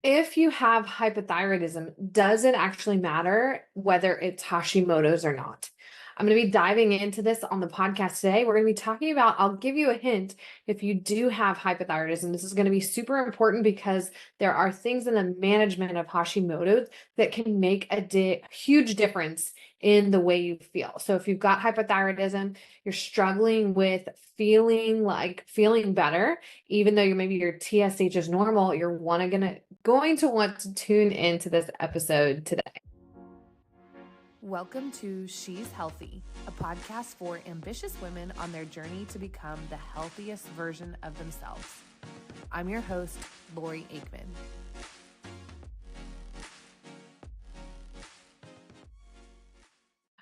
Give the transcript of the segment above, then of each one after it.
If you have hypothyroidism, does it actually matter whether it's Hashimoto's or not? I'm going to be diving into this on the podcast today. We're going to be talking about, I'll give you a hint if you do have hypothyroidism. This is going to be super important because there are things in the management of Hashimoto's that can make a huge difference in the way you feel. So if you've got hypothyroidism, you're struggling with feeling better, even though maybe your TSH is normal, you're going to want to tune into this episode today. Welcome to She's Healthy, a podcast for ambitious women on their journey to become the healthiest version of themselves. I'm your host, Lori Aikman.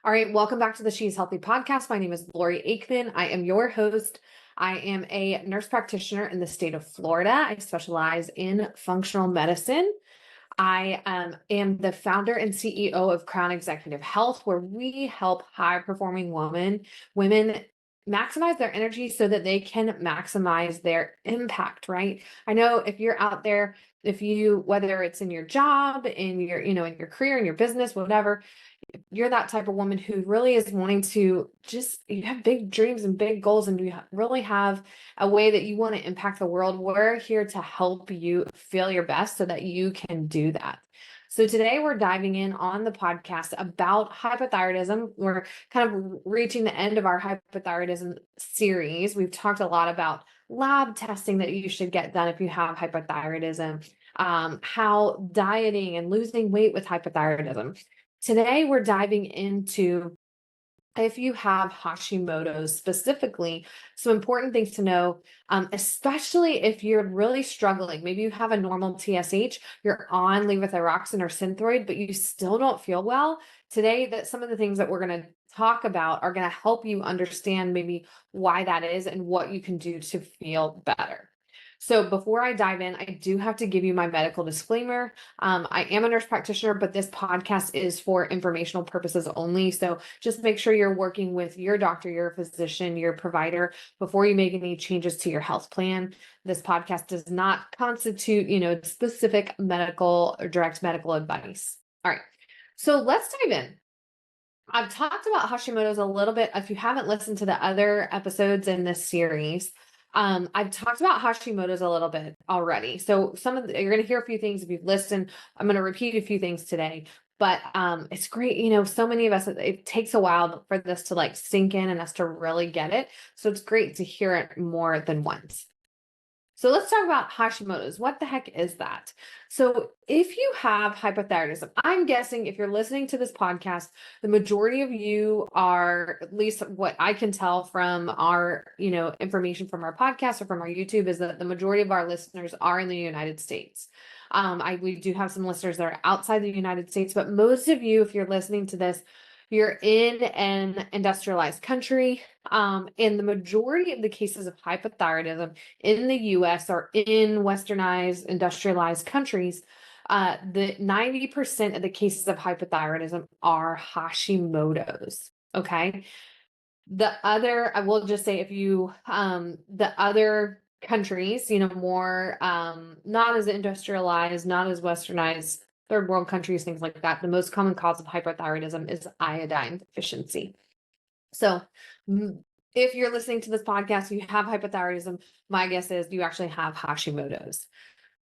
All right, welcome back to the She's Healthy podcast. My name is Lori Aikman. I am your host. I am a nurse practitioner in the state of Florida. I specialize in functional medicine. I am the founder and CEO of Crown Executive Health, where we help high-performing women maximize their energy so that they can maximize their impact, right? I know if you're out there, whether it's in your job, in your career, in your business, whatever, you're that type of woman who really is wanting to you have big dreams and big goals, and you really have a way that you want to impact the world. We're here to help you feel your best so that you can do that. So today we're diving in on the podcast about hypothyroidism. We're kind of reaching the end of our hypothyroidism series. We've talked a lot about lab testing that you should get done if you have hypothyroidism, how dieting and losing weight with hypothyroidism. Today, we're diving into if you have Hashimoto's specifically, some important things to know, especially if you're really struggling. Maybe you have a normal TSH, you're on levothyroxine or Synthroid, but you still don't feel well. Today, that some of the things that we're going to talk about are going to help you understand maybe why that is and what you can do to feel better. So before I dive in, I do have to give you my medical disclaimer. I am a nurse practitioner, but this podcast is for informational purposes only. So just make sure you're working with your doctor, your physician, your provider before you make any changes to your health plan. This podcast does not constitute, specific medical or direct medical advice. All right. So let's dive in. I've talked about Hashimoto's a little bit. If you haven't listened to the other episodes in this series, I've talked about Hashimoto's a little bit already. So you're going to hear a few things if you've listened. I'm going to repeat a few things today, but it's great. So many of us, it takes a while for this to sink in and us to really get it. So it's great to hear it more than once. So let's talk about Hashimoto's. What the heck is that? So if you have hypothyroidism, I'm guessing if you're listening to this podcast, the majority of you are, at least what I can tell from our, information from our podcast or from our YouTube, is that the majority of our listeners are in the United States. We do have some listeners that are outside the United States, but most of you, if you're listening to this, you're in an industrialized country. And the majority of the cases of hypothyroidism in the US or in westernized, industrialized countries, the 90% of the cases of hypothyroidism are Hashimoto's. Okay. I will just say the other countries, more, not as industrialized, not as westernized, third world countries, things like that, the most common cause of hypothyroidism is iodine deficiency. So if you're listening to this podcast, you have hypothyroidism, my guess is you actually have Hashimoto's.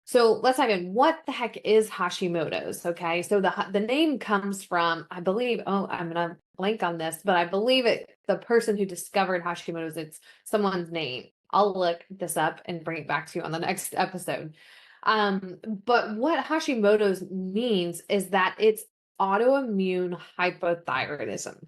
So let's dive in. What the heck is Hashimoto's? Okay. So the name comes from, I believe, I'm going to blank on this, but I believe the person who discovered Hashimoto's, it's someone's name. I'll look this up and bring it back to you on the next episode. But what Hashimoto's means is that it's autoimmune hypothyroidism.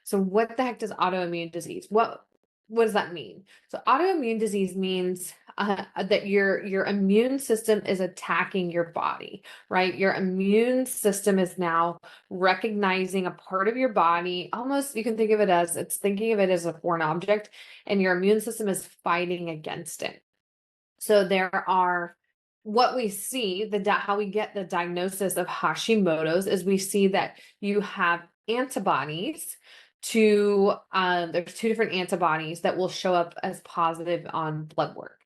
So what the heck does autoimmune disease? What does that mean? So autoimmune disease means that your immune system is attacking your body, right? Your immune system is now recognizing a part of your body. Almost, you can think of it as thinking of it as a foreign object, and your immune system is fighting against it. So what we see, how we get the diagnosis of Hashimoto's is we see that you have antibodies there's two different antibodies that will show up as positive on blood work.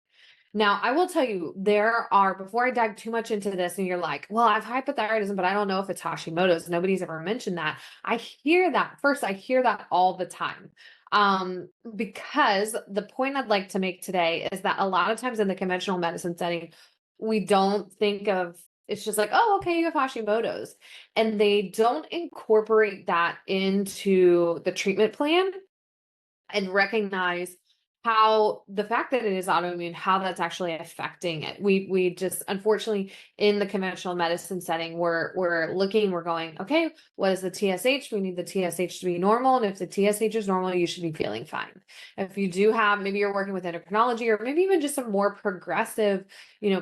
Now, I will tell you, before I dive too much into this, and you're like, well, I have hypothyroidism, but I don't know if it's Hashimoto's. Nobody's ever mentioned that. I hear that first, I hear that all the time. Because the point I'd like to make today is that a lot of times in the conventional medicine setting, we don't think of it's just like, oh, okay, you have Hashimoto's. And they don't incorporate that into the treatment plan and recognize how the fact that it is autoimmune, how that's actually affecting it. We just unfortunately in the conventional medicine setting, we're going, okay, what is the TSH? We need the TSH to be normal. And if the TSH is normal, you should be feeling fine. If you do have, maybe you're working with endocrinology or maybe even just a more progressive,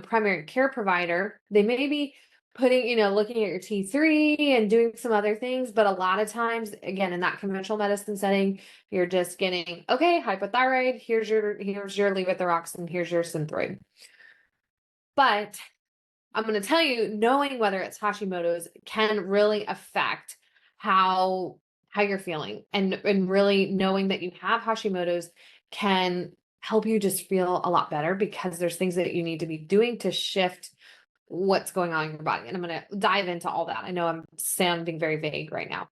primary care provider, they may be putting, looking at your T3 and doing some other things. But a lot of times, again, in that conventional medicine setting, you're just getting, okay, hypothyroid, here's your levothyroxine, here's your synthroid. But I'm going to tell you, knowing whether it's Hashimoto's can really affect how you're feeling, and really knowing that you have Hashimoto's can help you just feel a lot better, because there's things that you need to be doing to shift what's going on in your body. And I'm going to dive into all that. I know I'm sounding very vague right now.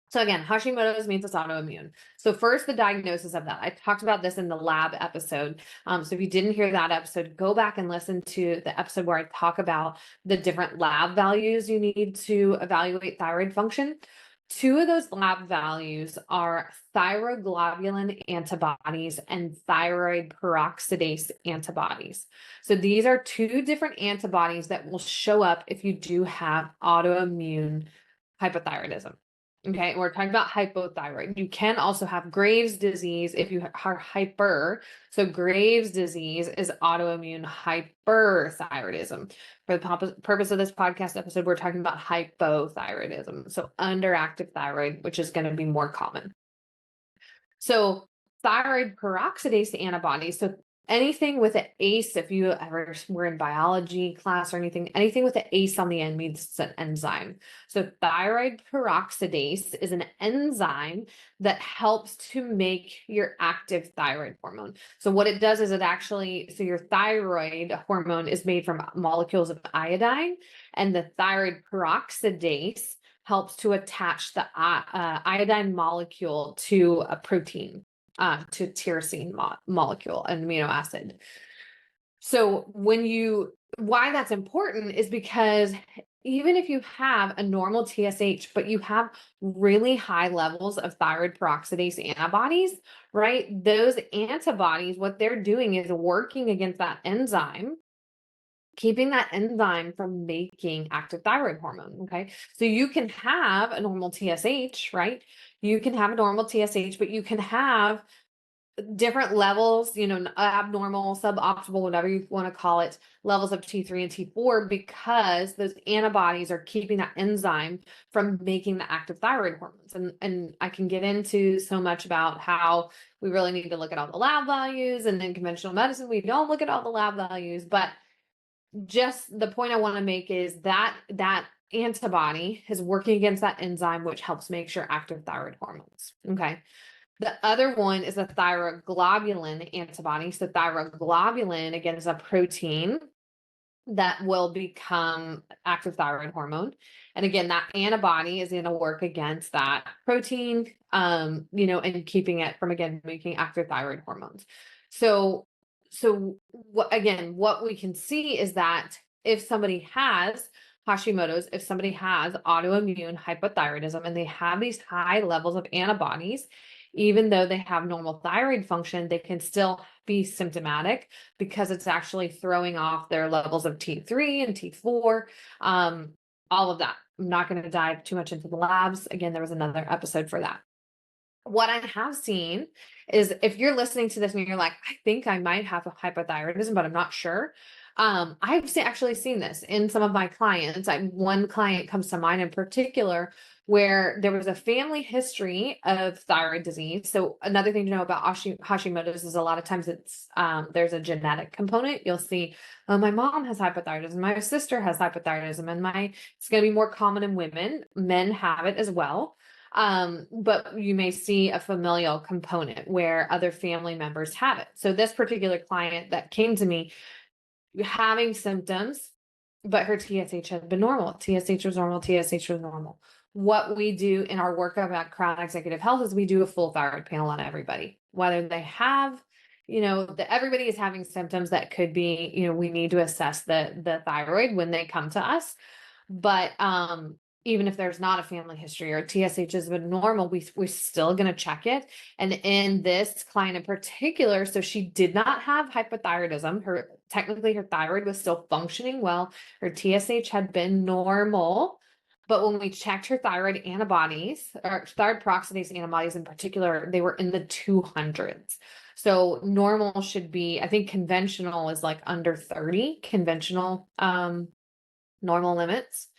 So again, Hashimoto's means it's autoimmune. So first, the diagnosis of that. I talked about this in the lab episode. So if you didn't hear that episode, go back and listen to the episode where I talk about the different lab values you need to evaluate thyroid function. Two of those lab values are thyroglobulin antibodies and thyroid peroxidase antibodies. So these are two different antibodies that will show up if you do have autoimmune hypothyroidism. Okay, we're talking about hypothyroid. You can also have Graves' disease if you are hyper. So Graves' disease is autoimmune hyperthyroidism. For the purpose of this podcast episode, we're talking about hypothyroidism. So underactive thyroid, which is going to be more common. So thyroid peroxidase antibodies. So anything with an ACE, if you ever were in biology class or anything with an ACE on the end means it's an enzyme. So thyroid peroxidase is an enzyme that helps to make your active thyroid hormone. So what it does is so your thyroid hormone is made from molecules of iodine, and the thyroid peroxidase helps to attach the iodine molecule to a protein, to tyrosine molecule, an amino acid. So why that's important is because even if you have a normal TSH, but you have really high levels of thyroid peroxidase antibodies, right? Those antibodies, what they're doing is working against that enzyme, keeping that enzyme from making active thyroid hormone. Okay. So you can have a normal TSH, right? You can have a normal TSH, but you can have different levels, abnormal, suboptimal, whatever you want to call it, levels of T3 and T4, because those antibodies are keeping that enzyme from making the active thyroid hormones. And I can get into so much about how we really need to look at all the lab values, and in conventional medicine, we don't look at all the lab values, but just the point I want to make is that antibody is working against that enzyme, which helps make your active thyroid hormones. Okay. The other one is a thyroglobulin antibody. So thyroglobulin, again, is a protein that will become active thyroid hormone. And again, that antibody is going to work against that protein, and keeping it from, again, making active thyroid hormones. So what we can see is that if somebody has Hashimoto's, if somebody has autoimmune hypothyroidism and they have these high levels of antibodies, even though they have normal thyroid function, they can still be symptomatic because it's actually throwing off their levels of T3 and T4, all of that. I'm not going to dive too much into the labs. Again, there was another episode for that. What I have seen is, if you're listening to this and you're like, I think I might have a hypothyroidism, but I'm not sure. I've actually seen this in some of my clients. One client comes to mind in particular where there was a family history of thyroid disease. So another thing to know about Hashimoto's is a lot of times there's a genetic component. You'll see, oh, my mom has hypothyroidism, my sister has hypothyroidism, and it's going to be more common in women. Men have it as well. But you may see a familial component where other family members have it. So this particular client that came to me having symptoms, but her TSH had been normal. TSH was normal. TSH was normal. What we do in our work about chronic executive health is we do a full thyroid panel on everybody, whether they have, everybody is having symptoms that could be, we need to assess the thyroid when they come to us. But even if there's not a family history or TSH has been normal, we're still going to check it. And in this client in particular, so she did not have hypothyroidism. Technically her thyroid was still functioning well. Her TSH had been normal. But when we checked her thyroid antibodies, or thyroid peroxidase antibodies in particular, they were in the 200s. So normal should be, I think conventional is like under 30, conventional normal limits.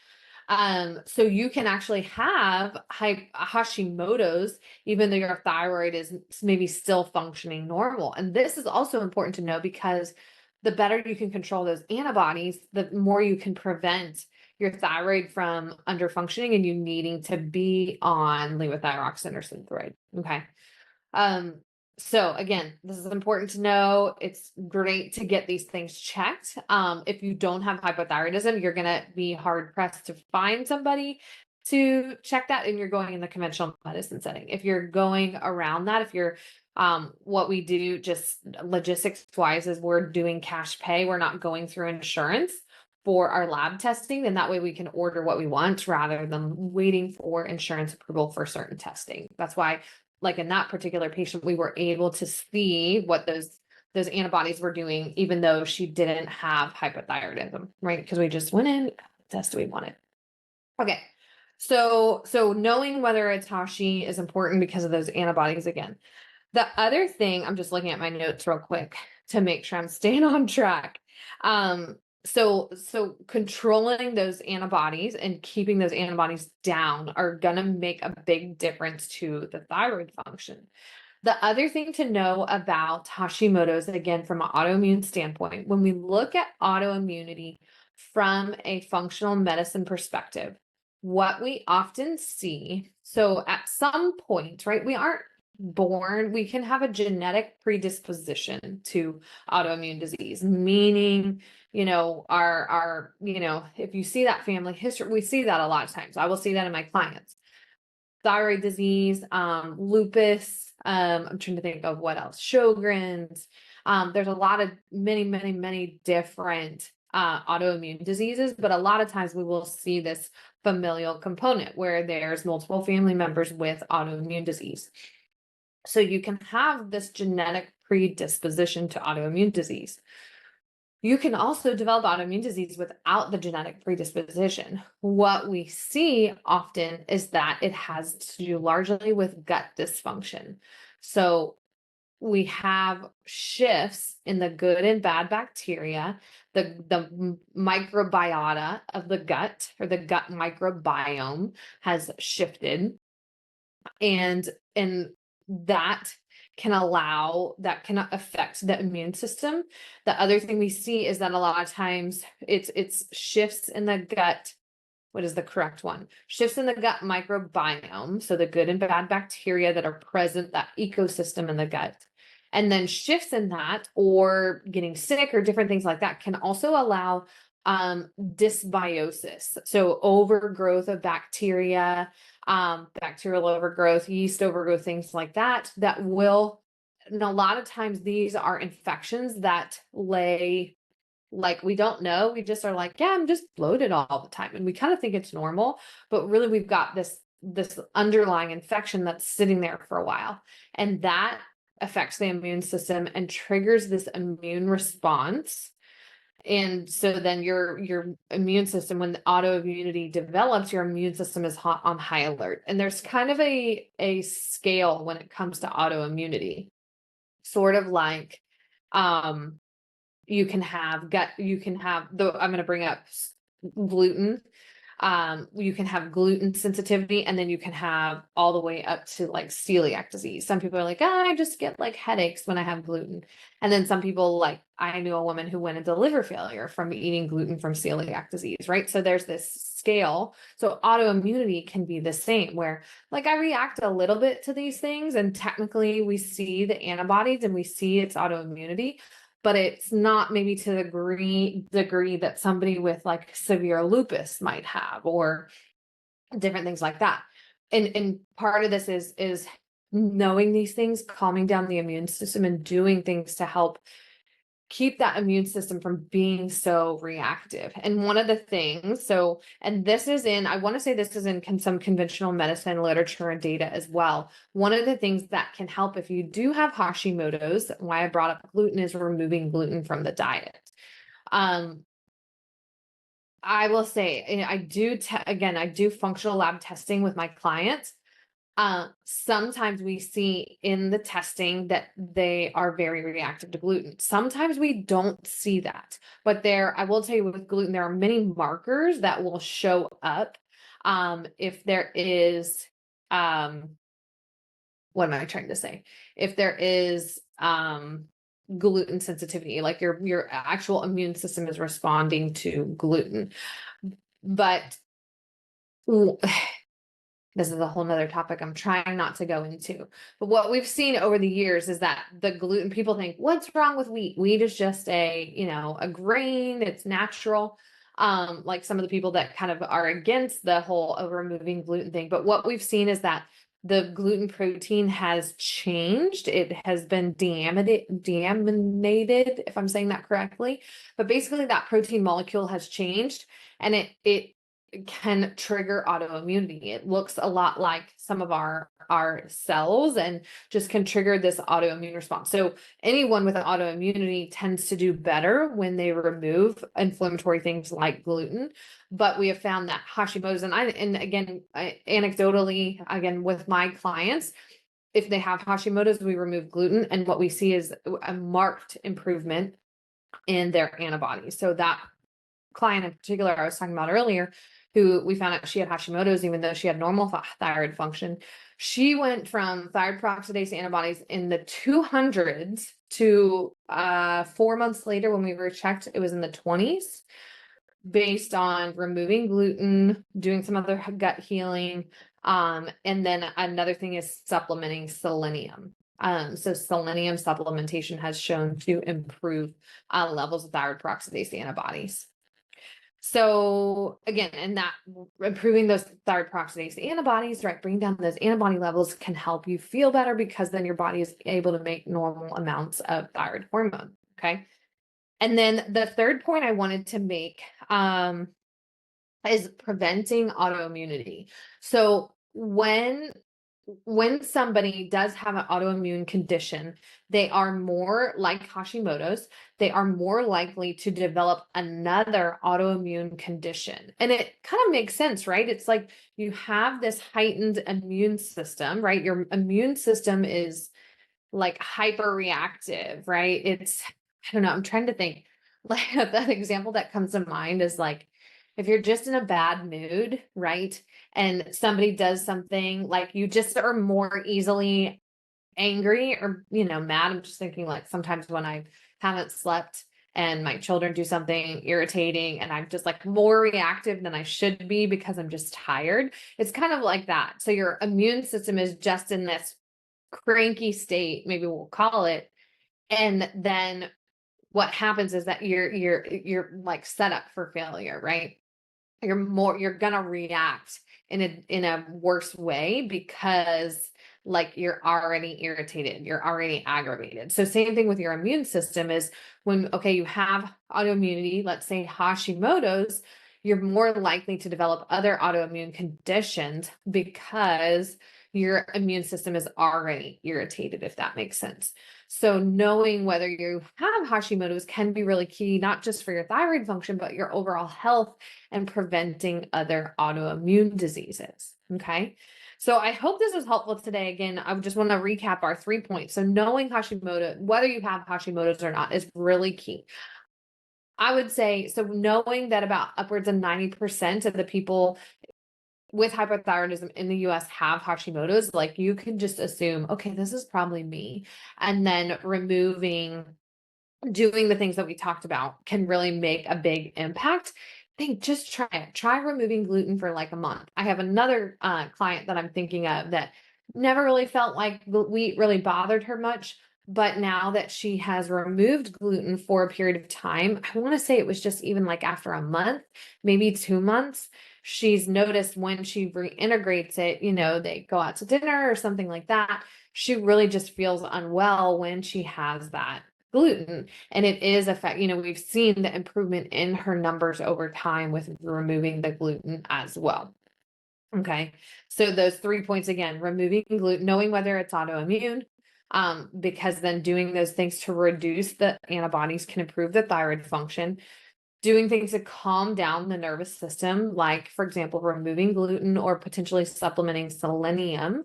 So you can actually have Hashimoto's, even though your thyroid is maybe still functioning normal. And this is also important to know because the better you can control those antibodies, the more you can prevent your thyroid from under functioning and you needing to be on levothyroxine or Synthroid. Okay. So again, this is important to know. It's great to get these things checked. If you don't have hypothyroidism, you're going to be hard pressed to find somebody to check that, and you're going in the conventional medicine setting. If you're going around that, if you're what we do just logistics wise is we're doing cash pay. We're not going through insurance for our lab testing, then that way we can order what we want rather than waiting for insurance approval for certain testing. That's why, like in that particular patient, we were able to see what those antibodies were doing, even though she didn't have hypothyroidism, right? Because we just went in, test we wanted. Okay. So knowing whether it's Hashi is important because of those antibodies again. The other thing, I'm just looking at my notes real quick to make sure I'm staying on track. So controlling those antibodies and keeping those antibodies down are going to make a big difference to the thyroid function. The other thing to know about Hashimoto's, again, from an autoimmune standpoint, when we look at autoimmunity from a functional medicine perspective, what we often see, so at some point, right, we aren't born, we can have a genetic predisposition to autoimmune disease, meaning, our, if you see that family history, we see that a lot of times. I will see that in my clients. Thyroid disease, lupus, I'm trying to think of what else, Sjogren's. There's a lot of many different autoimmune diseases, but a lot of times we will see this familial component where there's multiple family members with autoimmune disease. So you can have this genetic predisposition to autoimmune disease. You can also develop autoimmune disease without the genetic predisposition. What we see often is that it has to do largely with gut dysfunction. So we have shifts in the good and bad bacteria, the microbiota of the gut, or the gut microbiome has shifted, and that can affect the immune system. The other thing we see is that a lot of times it's shifts in the gut. What is the correct one? Shifts in the gut microbiome. So the good and bad bacteria that are present, that ecosystem in the gut. And then shifts in that, or getting sick or different things like that, can also allow dysbiosis. So overgrowth of bacteria, bacterial overgrowth, yeast overgrowth, things like that, and a lot of times these are infections that like we don't know. We just are like, yeah, I'm just bloated all the time. And we kind of think it's normal, but really we've got this underlying infection that's sitting there for a while. And that affects the immune system and triggers this immune response. And so then your immune system, when the autoimmunity develops, your immune system is on high alert. And there's kind of a scale when it comes to autoimmunity, sort of like, you can have I'm going to bring up gluten. You can have gluten sensitivity, and then you can have all the way up to like celiac disease. Some people are like, oh, I just get like headaches when I have gluten. And then some people, like I knew a woman who went into liver failure from eating gluten from celiac disease, right? So there's this scale. So autoimmunity can be the same, where like I react a little bit to these things, and technically we see the antibodies and we see it's autoimmunity, but it's not maybe to the degree that somebody with like severe lupus might have, or different things like that. And part of this is knowing these things, calming down the immune system, and doing things to help keep that immune system from being so reactive. And one of the things, so, and this is in, I want to say this is in some conventional medicine literature and data as well. One of the things that can help if you do have Hashimoto's, why I brought up gluten, is removing gluten from the diet. I will say, I do, again, I do functional lab testing with my clients. Sometimes we see in the testing that they are very reactive to gluten. Sometimes we don't see that, but I will tell you, with gluten, there are many markers that will show up. If there is, what am I trying to say? If there is, gluten sensitivity, like your actual immune system is responding to gluten. But this is a whole nother topic I'm trying not to go into. But what we've seen over the years is that the gluten, people think, what's wrong with wheat? Wheat is just a grain, it's natural. Like some of the people that kind of are against the whole of removing gluten thing. But what we've seen is that the gluten protein has changed. It has been deaminated, if I'm saying that correctly. But basically that protein molecule has changed, and it can trigger autoimmunity. It looks a lot like some of our cells, and just can trigger this autoimmune response. So anyone with an autoimmunity tends to do better when they remove inflammatory things like gluten. But we have found that Hashimoto's, and again, anecdotally, again, with my clients, if they have Hashimoto's, we remove gluten, and what we see is a marked improvement in their antibodies. So that client in particular I was talking about earlier, who we found out she had Hashimoto's, even though she had normal thyroid function, she went from thyroid peroxidase antibodies in the 200s to 4 months later, when we were checked, it was in the 20s, based on removing gluten, doing some other gut healing. And then another thing is supplementing selenium. So selenium supplementation has shown to improve levels of thyroid peroxidase antibodies. So again, and that improving those thyroid peroxidase antibodies, right, bring down those antibody levels, can help you feel better, because then your body is able to make normal amounts of thyroid hormone. Okay. And then the third point I wanted to make is preventing autoimmunity. So when somebody does have an autoimmune condition, they are more like Hashimoto's, they are more likely to develop another autoimmune condition. And it kind of makes sense, right? It's like you have this heightened immune system, right? Your immune system is like hyper reactive, right? I don't know, I'm trying to think. Like that example that comes to mind is like, if you're just in a bad mood, right? And somebody does something, like you just are more easily angry or, mad. I'm just thinking, like, sometimes when I haven't slept and my children do something irritating and I'm just like more reactive than I should be because I'm just tired. It's kind of like that. So your immune system is just in this cranky state, maybe we'll call it. And then what happens is that you're like set up for failure, right? You're gonna react in a worse way, because like you're already irritated, you're already aggravated. So same thing with your immune system is when, okay, you have autoimmunity, let's say Hashimoto's, you're more likely to develop other autoimmune conditions because your immune system is already irritated, if that makes sense. So knowing whether you have Hashimoto's can be really key, not just for your thyroid function, but your overall health and preventing other autoimmune diseases. Okay. So I hope this was helpful today. Again, I just want to recap our 3 points. So knowing Hashimoto, whether you have Hashimoto's or not, is really key. I would say, so knowing that about upwards of 90% of the people with hypothyroidism in the US have Hashimoto's, like you can just assume, okay, this is probably me. And then doing the things that we talked about can really make a big impact. I think just try it. Try removing gluten for like a month. I have another client that I'm thinking of that never really felt like wheat really bothered her much. But now that she has removed gluten for a period of time, I want to say it was just even like after a month, maybe 2 months, she's noticed when she reintegrates it, they go out to dinner or something like that. She really just feels unwell when she has that gluten. And it is we've seen the improvement in her numbers over time with removing the gluten as well. Okay. So those 3 points again, removing gluten, knowing whether it's autoimmune, because then doing those things to reduce the antibodies can improve the thyroid function. Doing things to calm down the nervous system, like, for example, removing gluten or potentially supplementing selenium,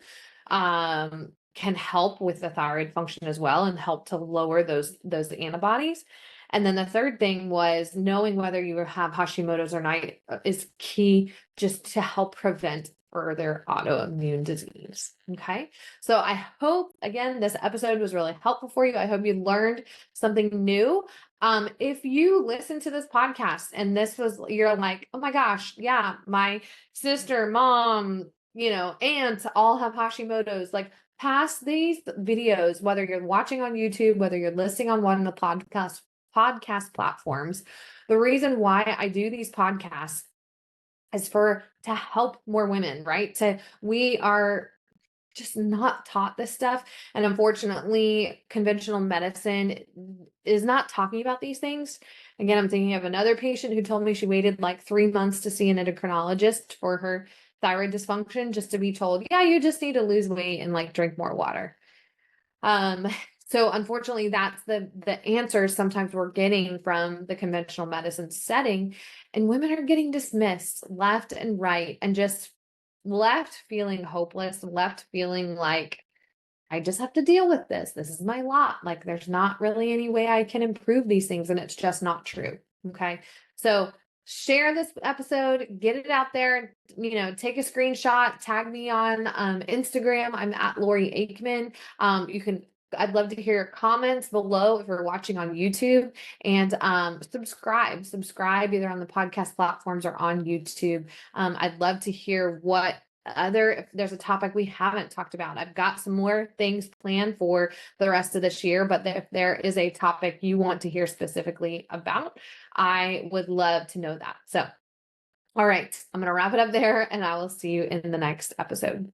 can help with the thyroid function as well and help to lower those antibodies. And then the third thing was knowing whether you have Hashimoto's or not is key just to help prevent further autoimmune disease. Okay. So I hope, again, this episode was really helpful for you. I hope you learned something new. If you listen to this podcast and you're like, oh my gosh, yeah, my sister, mom, aunt all have Hashimoto's, like pass these videos, whether you're watching on YouTube, whether you're listening on one of the podcast platforms. The reason why I do these podcasts is to help more women, right? We are just not taught this stuff. And unfortunately, conventional medicine is not talking about these things. Again, I'm thinking of another patient who told me she waited like 3 months to see an endocrinologist for her thyroid dysfunction, just to be told, yeah, you just need to lose weight and like drink more water. Um, so unfortunately, that's the answer sometimes we're getting from the conventional medicine setting, and women are getting dismissed left and right and just left feeling hopeless, left feeling like I just have to deal with this. This is my lot. Like there's not really any way I can improve these things, and it's just not true. Okay. So share this episode, get it out there, take a screenshot, tag me on Instagram. I'm at Lori Aikman. I'd love to hear your comments below if you're watching on YouTube, and subscribe either on the podcast platforms or on YouTube. I'd love to hear if there's a topic we haven't talked about. I've got some more things planned for the rest of this year, but if there is a topic you want to hear specifically about, I would love to know that. So, all right, I'm going to wrap it up there, and I will see you in the next episode.